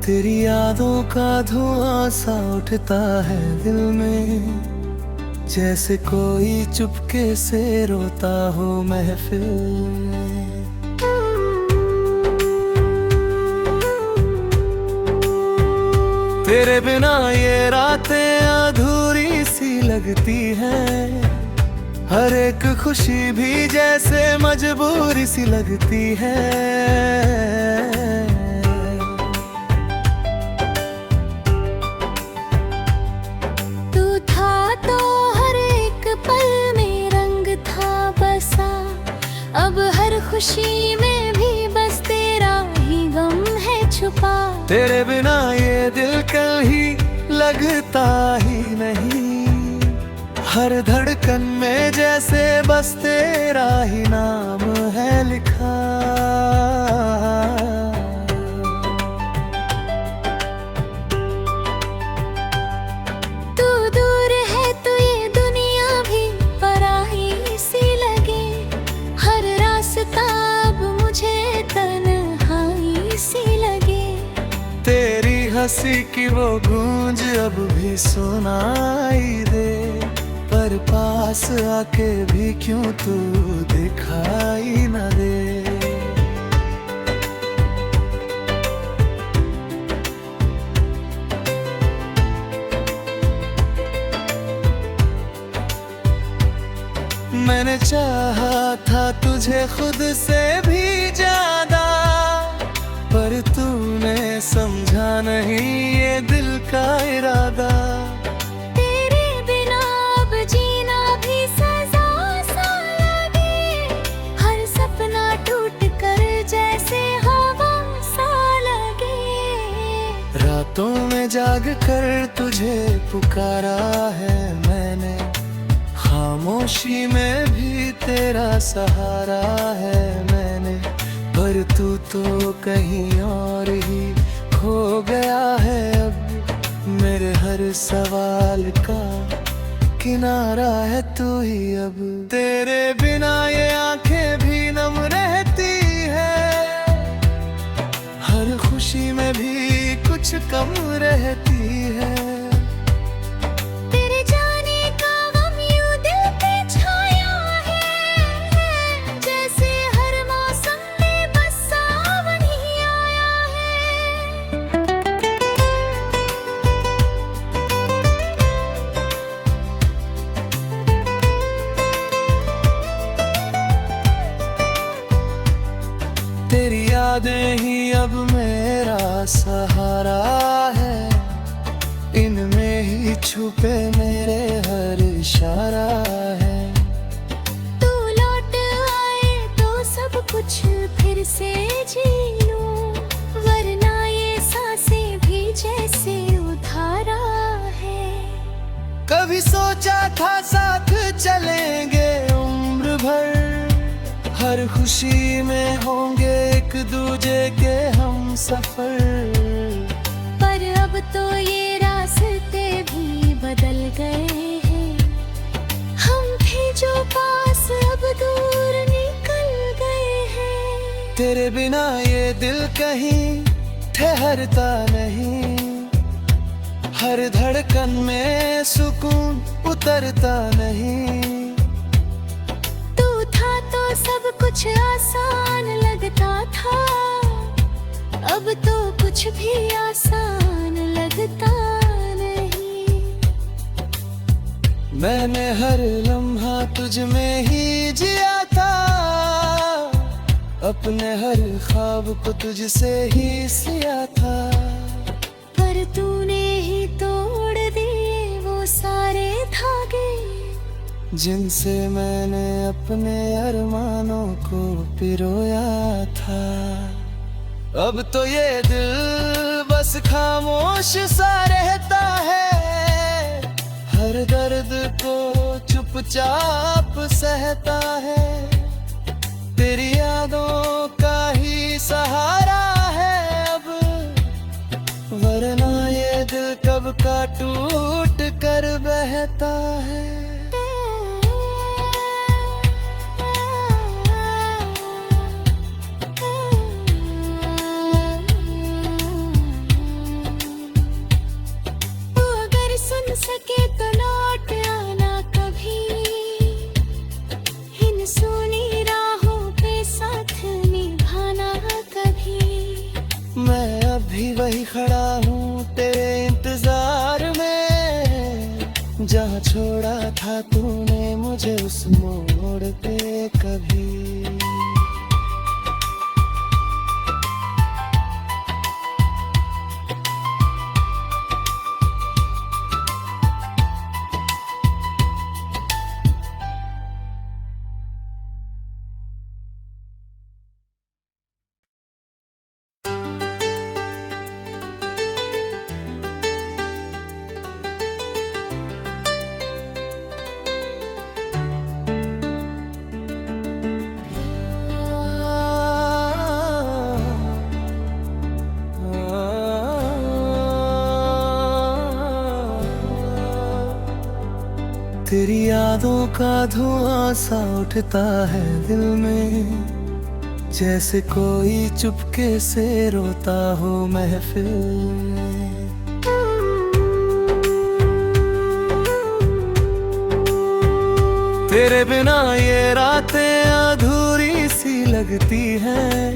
तेरी यादों का धुआं सा उठता है दिल में, जैसे कोई चुपके से रोता हो महफिल में। तेरे बिना ये रातें अधूरी सी लगती हैं, हर एक खुशी भी जैसे मजबूरी सी लगती है। अब हर खुशी में भी बस तेरा ही गम है छुपा। तेरे बिना ये दिल कहीं लगता ही नहीं, हर धड़कन में जैसे बस तेरा ही नाम है लिखा। तू दूर है तो ये दुनिया भी पराई सी लगे, हर रास्ता अब मुझे तन्हाई सी लगे। तेरी हंसी की वो गूंज अब भी सुनाई दे, पर पास आके भी क्यों तू दिखाई न दे। मैंने चाहा था तुझे खुद से भी ज्यादा, पर तूने समझा नहीं ये दिल का इरादा। तेरे बिना अब जीना भी सजा सा लगे, हर सपना टूट कर जैसे हवा सा लगे। रातों में जाग कर तुझे पुकारा है मैंने, खामोशी में भी तेरा सहारा है मैंने, पर तू तो कहीं और ही खो गया है अब। मेरे हर सवाल का किनारा है तू ही अब। तेरे बिना ये आंखें भी नम रहती है, हर खुशी में भी कुछ कम रहती है। तेरी यादें ही अब मेरा सहारा है, इनमें ही छुपे मेरे हर इशारा है। तू लौट आए तो सब कुछ फिर से जी लूं, वरना ये सांसें भी जैसे उधारा है। कभी सोचा था साथ चलेंगे उम्र भर, हर खुशी में होंगे एक दूजे के हम सफर। पर अब तो ये रास्ते भी बदल गए हैं, हम थे जो पास अब दूर निकल गए हैं। तेरे बिना ये दिल कहीं ठहरता नहीं, हर धड़कन में सुकून उतरता नहीं। सब कुछ आसान लगता था, अब तो कुछ भी आसान लगता नहीं। मैंने हर लम्हा तुझ में ही जिया था, अपने हर ख्वाब को तुझसे ही सिया था। पर तूने ही तोड़ दिए वो सारे धागे, जिनसे मैंने अपने अरमानों को पिरोया था। अब तो ये दिल बस खामोश सा रहता है, हर दर्द को चुपचाप सहता है। तेरी यादों का ही सहारा है अब, वरना ये दिल कब का टूट कर बहता है। छोड़ा था तूने मुझे उस मोड़ पे कभी। तेरी यादों का धुआं सा उठता है दिल में, जैसे कोई चुपके से रोता हो महफिल में। तेरे बिना ये रातें अधूरी सी लगती हैं,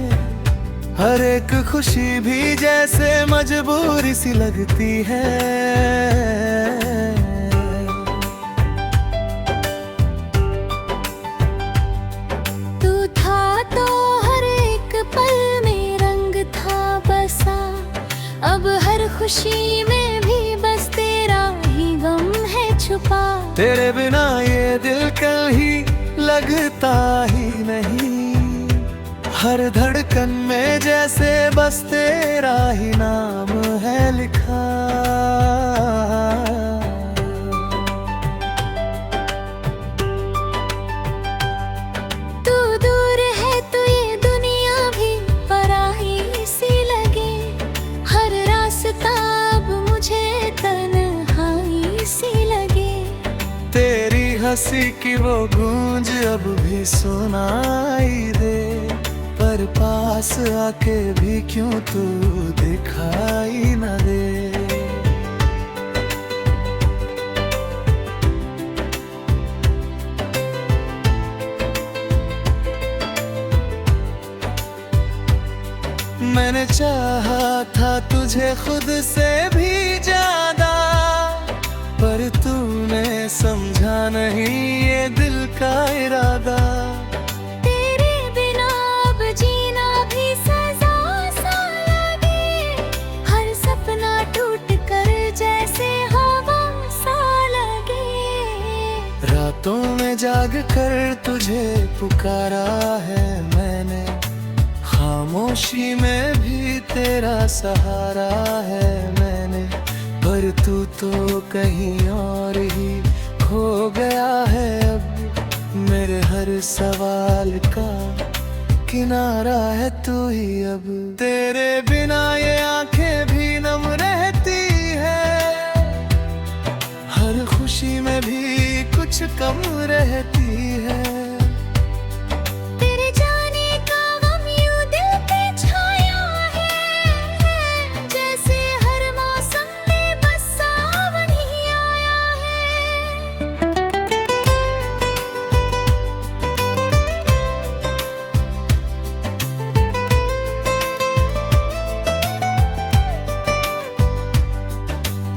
हर एक खुशी भी जैसे मजबूरी सी लगती है। अब हर खुशी में भी बस तेरा ही गम है छुपा। तेरे बिना ये दिल कहीं लगता ही नहीं, हर धड़कन में जैसे बस तेरा ही नाम है लिखा। तू दूर है तो ये दुनिया भी पराई सी लगे, हर रास्ता अब मुझे तन्हाई सी लगे। तेरी हंसी की वो गूंज अब भी सुनाई दे, पर पास आके भी क्यों तू दिखाई न दे। मैंने चाहा था तुझे खुद से भी ज्यादा, पर तूने समझा नहीं ये दिल का इरादा। तेरे बिना अब जीना भी सजा सा लगे, हर सपना टूट कर जैसे हवा सा लगे। रातों में जाग कर तुझे पुकारा है मैंने, खामोशी में भी तेरा सहारा है मैंने, पर तू तो कहीं और ही खो गया है अब। मेरे हर सवाल का किनारा है तू ही अब। तेरे बिना ये आंखें भी नम रहती है, हर खुशी में भी कुछ कम रहती है।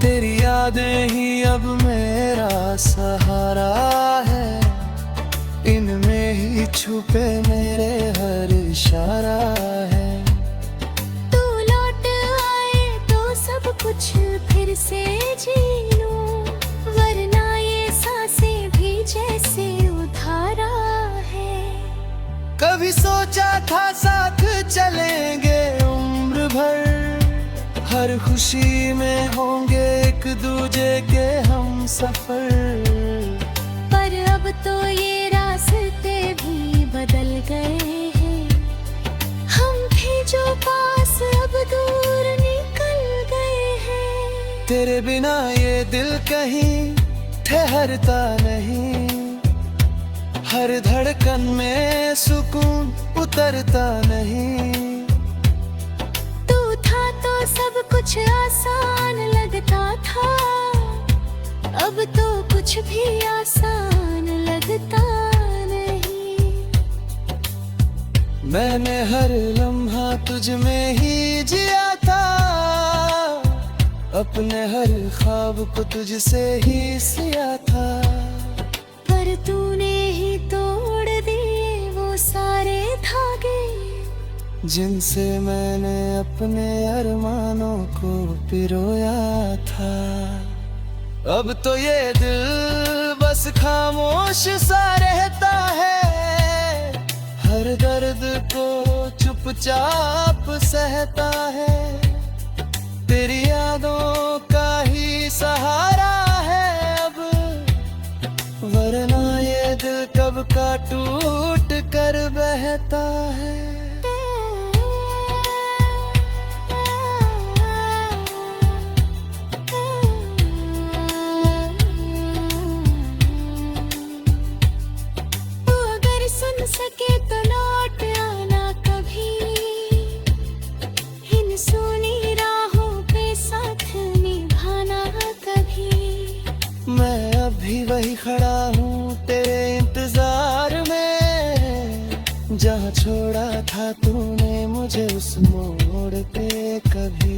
तेरी यादें ही अब मेरा सहारा है, इनमें ही छुपे मेरे हर इशारा है। तू लौट आए तो सब कुछ फिर से जी लूं, वरना ये सांसें भी जैसे उधारा है। कभी सोचा था साथ चलेंगे उम्र भर, हर खुशी में होंगे एक दूजे के हम सफर। पर अब तो ये रास्ते भी बदल गए हैं, हम भी जो पास अब दूर निकल गए हैं। तेरे बिना ये दिल कहीं ठहरता नहीं, हर धड़कन में सुकून उतरता नहीं। सब कुछ आसान लगता था, अब तो कुछ भी आसान लगता नहीं। मैंने हर लम्हा तुझ में ही जिया था, अपने हर ख्वाब को तुझसे ही सिया था। तूने ही तोड़ दिए वो सारे धागे जिनसे मैंने अपने अरमानों को पिरोया था। अब तो ये दिल बस खामोश सा रहता है, हर दर्द को चुपचाप सहता है। तेरी यादों का ही सहारा है अब, वरना ये दिल कब का टूट कर बहता है। सके तो लौट आना कभी, इन सुनी राहों पे साथ निभाना कभी। मैं अभी वही खड़ा हूँ तेरे इंतजार में, जहाँ छोड़ा था तूने मुझे उस मोड़ पे कभी।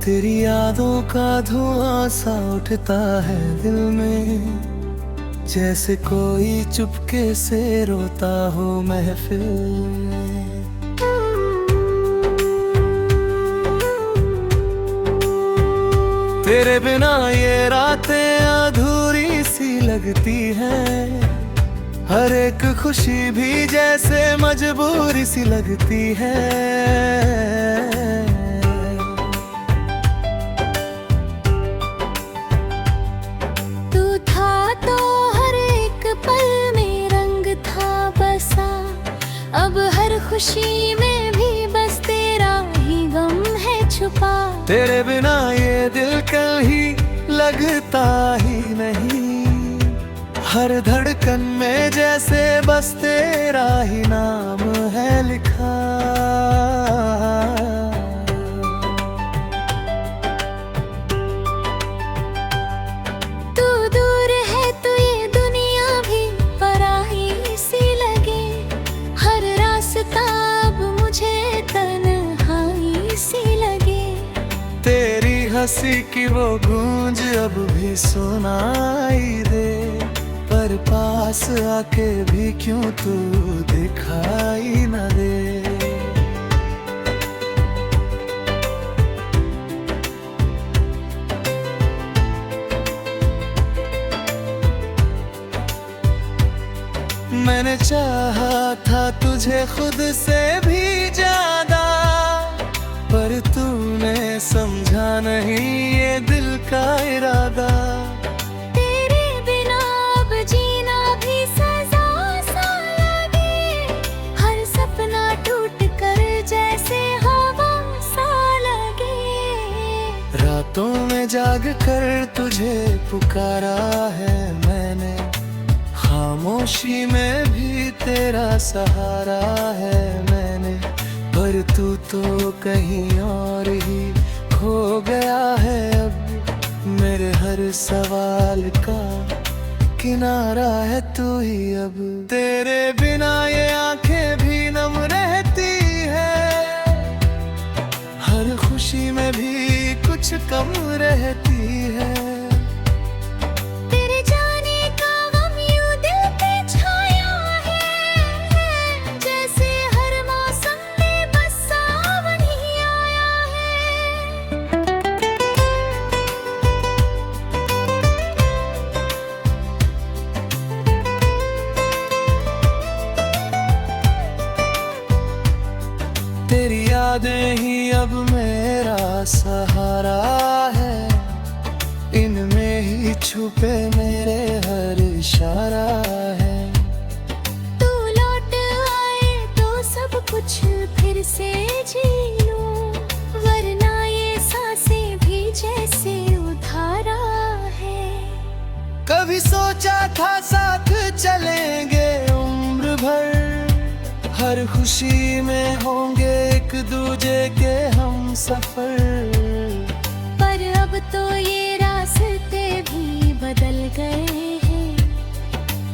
तेरी यादों का धुआं सा उठता है दिल में, जैसे कोई चुपके से रोता हो महफिल में। तेरे बिना ये रातें अधूरी सी लगती हैं, हर एक खुशी भी जैसे मजबूरी सी लगती है। अब हर खुशी में भी बस तेरा ही गम है छुपा। तेरे बिना ये दिल कहीं लगता ही नहीं, हर धड़कन में जैसे बस तेरा ही नाम है लिखा। तू दूर है तो ये दुनिया भी पराई सी लगे, हर रास्ता अब मुझे तन्हाई सी लगे। तेरी हंसी की वो गूंज अब भी सुनाई दे, पर पास आके भी क्यों तू दिखाई न दे। मैंने चाहा था तुझे खुद से भी ज्यादा, पर तूने समझा नहीं ये दिल का इरादा। तेरे बिना अब जीना भी सजा सा लगे, हर सपना टूट कर जैसे हवा सा लगे। रातों में जाग कर तुझे पुकारा है मैंने, खामोशी में भी तेरा सहारा है मैंने। पर तू तो कहीं और ही खो गया है अब, मेरे हर सवाल का किनारा है तू ही अब। तेरे बिना ये आंखें भी नम रहती है, हर खुशी में भी कुछ कम रहती है। तेरी यादें ही अब मेरा सहारा है, इनमें ही छुपे मेरे हर इशारा है। तू लौट आए तो सब कुछ फिर से जी लूं, वरना ये सांसें भी जैसे उधारा है। कभी सोचा था साथ चलेंगे उम्र भर, हर खुशी में होंगे एक दूजे के हम सफर। पर अब तो ये रास्ते भी बदल गए हैं,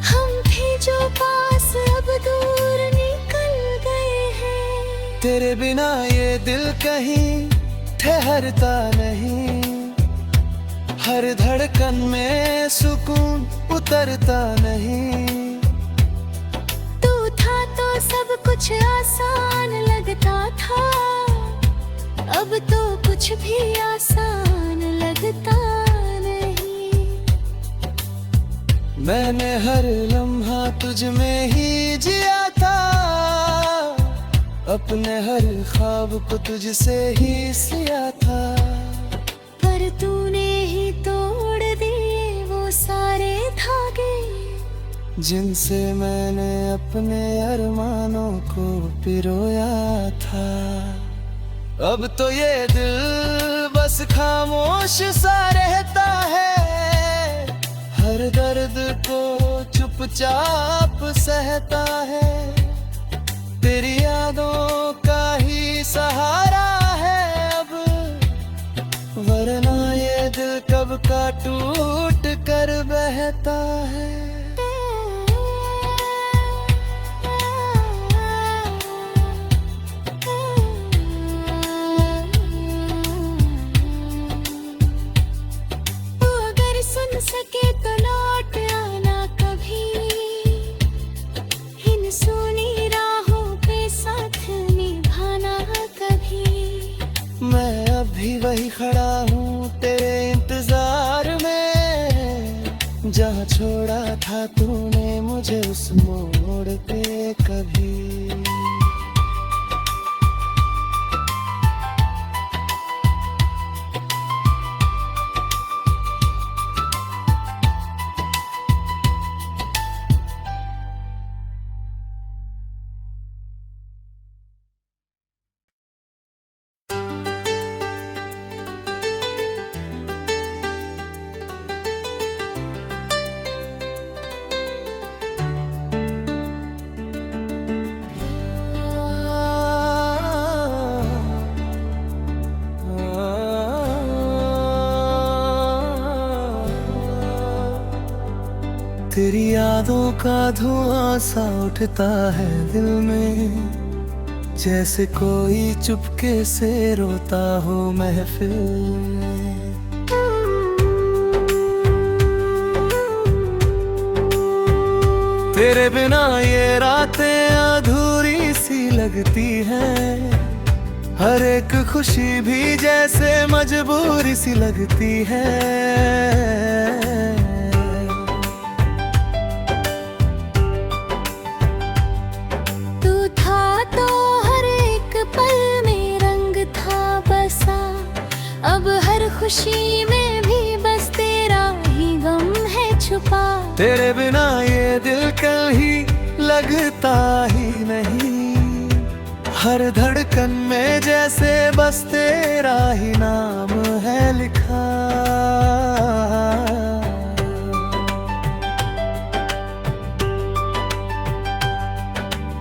हम थे जो पास अब दूर निकल गए हैं। तेरे बिना ये दिल कहीं ठहरता नहीं, हर धड़कन में सुकून उतरता नहीं। तू था तो सब कुछ आसान लगता था, अब तो कुछ भी आसान लगता नहीं। मैंने हर लम्हा तुझ में ही जिया था, अपने हर ख्वाब को तुझसे ही सिया था। पर तूने ही तोड़ दिए वो सारे धागे, जिनसे मैंने अपने अरमानों को पिरोया था। अब तो ये दिल बस खामोश सा रहता है, हर दर्द को चुपचाप सहता है। तेरी यादों का ही सहारा है अब, वरना ये दिल कब का टूट कर बहता है। तू अगर सुन सके तो लौट आना कभी, इन सुनी राहों पे साथ निभाना कभी। मैं अभी वही खड़ा हूँ तेरे इंतजार में, जहाँ छोड़ा था तूने मुझे उस मोड़ पे कभी। तेरी यादों का धुआं सा उठता है दिल में, जैसे कोई चुपके से रोता हो महफिल में। तेरे बिना ये रातें अधूरी सी लगती हैं, हर एक खुशी भी जैसे मजबूरी सी लगती है। अब हर खुशी में भी बस तेरा ही गम है छुपा। तेरे बिना ये दिल कहीं लगता ही नहीं, हर धड़कन में जैसे बस तेरा ही नाम है लिखा।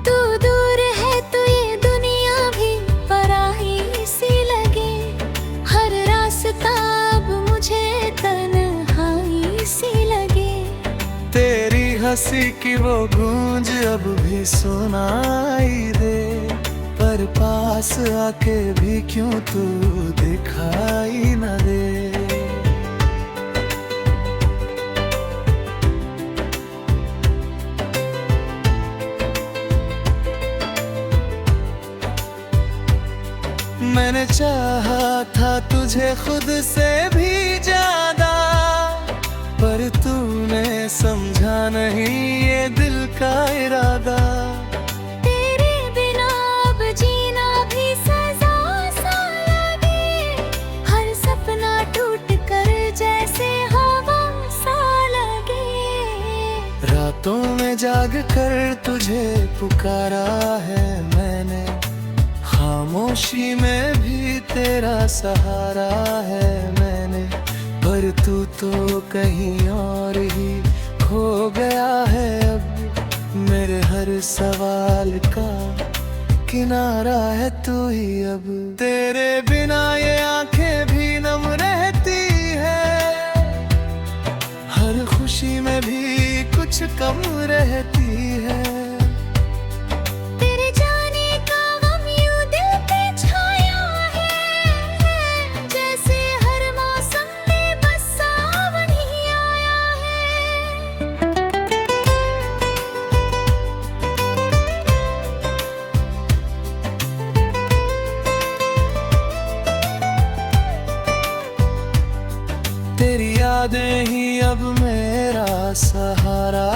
तू दूर है तो ये दुनिया भी पराई सी लगे, हर रास्ता अब मुझे तन्हाई सी लगे। तेरी हंसी की वो गूंज अब भी सुनाई दे, पर पास आके भी क्यों तू दिखाई न दे। मैंने चाहा था तुझे खुद से भी ज्यादा, पर तूने समझा नहीं ये दिल का इरादा। तेरे बिना अब जीना भी सजा सा लगे, हर सपना टूट कर जैसे हवा सा लगे। रातों में जाग कर तुझे पुकारा है मैंने, खामोशी में भी तेरा सहारा है मैंने, पर तू तो कहीं और ही खो गया है अब। मेरे हर सवाल का किनारा है तू ही अब। तेरे बिना ये आंखें भी नम रहती है, हर खुशी में भी कुछ कम रहती है। तेरे जाने का गम यूं दिल पे छाया है, जैसे हर मौसम में बस सावन ही आया है। तेरी यादें ही अब मेरा सहारा